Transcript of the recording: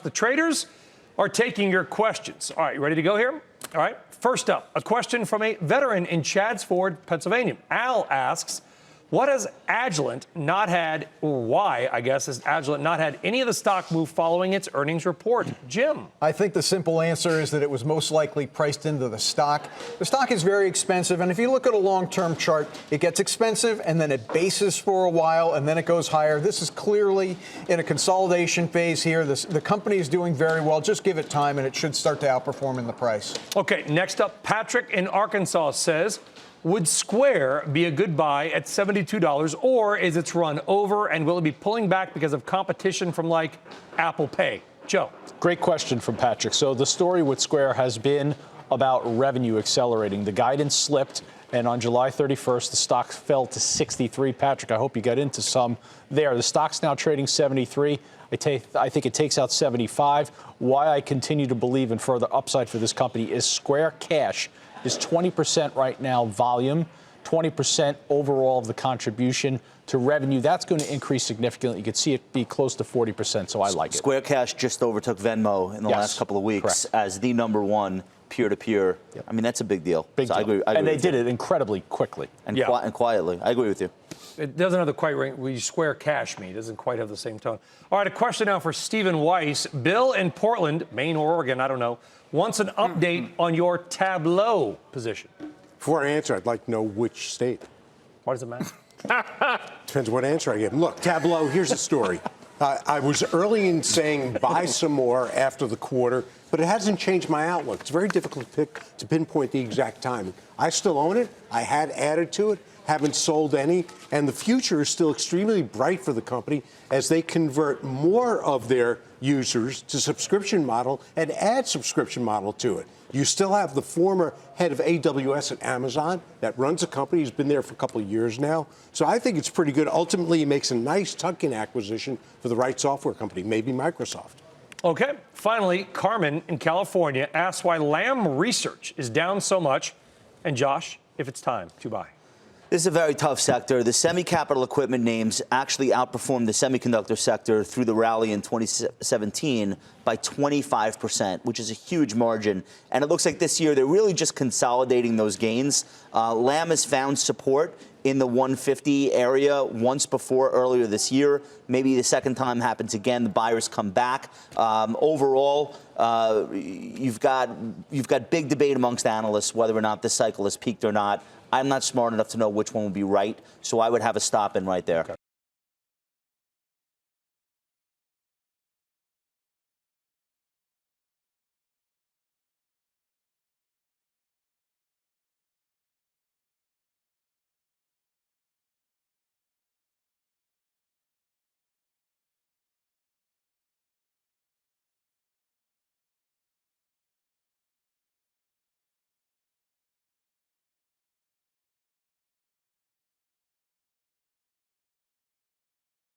The traders are taking your questions. All right, you ready to go here? All right, first up, a question from a veteran in Chaddsford, Pennsylvania. Al asks, what has Agilent not had, or why, I guess, has Agilent not had any of the stock move following its earnings report? Jim? I think the simple answer is that it was most likely priced into the stock. The stock is very expensive, and if you look at a long-term chart, it gets expensive, and then it bases for a while, and then it goes higher. This is clearly in a consolidation phase here. The company is doing very well. Just give it time, and it should start to outperform in the price. Okay, next up, Patrick in Arkansas says, would Square be a good buy at $72, or is its run over, and will it be pulling back because of competition from, like, Apple Pay? Joe. Great question from Patrick. So the story with Square has been about revenue accelerating. The guidance slipped, and on July 31st, the stock fell to 63. Patrick, I hope you got into some there. The stock's now trading 73. I think it takes out 75. Why I continue to believe in further upside for this company is Square Cash is 20% right now volume, 20% overall of the contribution to revenue. That's going to increase significantly. You could see it be close to 40%, so I like it. Square Cash just overtook Venmo in the last couple of weeks as the #1 peer-to-peer. Yep. I mean, that's a big deal. Big deal. I agree and they did it incredibly quickly. And quietly. I agree with you. It doesn't have the quite ring. We Square Cash me. It doesn't quite have the same tone. All right, a question now for Stephen Weiss. Bill in Portland, Maine or Oregon, I don't know, wants an update on your Tableau position. Before I answer, I'd like to know which state. Why does it matter? Depends what answer I give. Look, Tableau, here's the story. I was early in saying buy some more after the quarter, but it hasn't changed my outlook. It's very difficult to pinpoint the exact timing. I still own it. I had added to it, haven't sold any, and the future is still extremely bright for the company as they convert more of their users to subscription model and add subscription model to it. You still have the former head of AWS at Amazon that runs the company. He's been there for a couple of years now. So I think it's pretty good. Ultimately, he makes a nice tuck-in acquisition for the right software company, maybe Microsoft. Okay. Finally, Carmen in California asks why Lam Research is down so much. And Josh, if it's time to buy. This is a very tough sector. The semi-capital equipment names actually outperformed the semiconductor sector through the rally in 2017 by 25%, which is a huge margin. And it looks like this year they're really just consolidating those gains. Lam has found support in the 150 area once before earlier this year. Maybe the second time happens again. The buyers come back. Overall, you've got big debate amongst analysts whether or not this cycle has peaked or not. I'm not smart enough to know which one would be right, so I would have a stop in right there. Okay.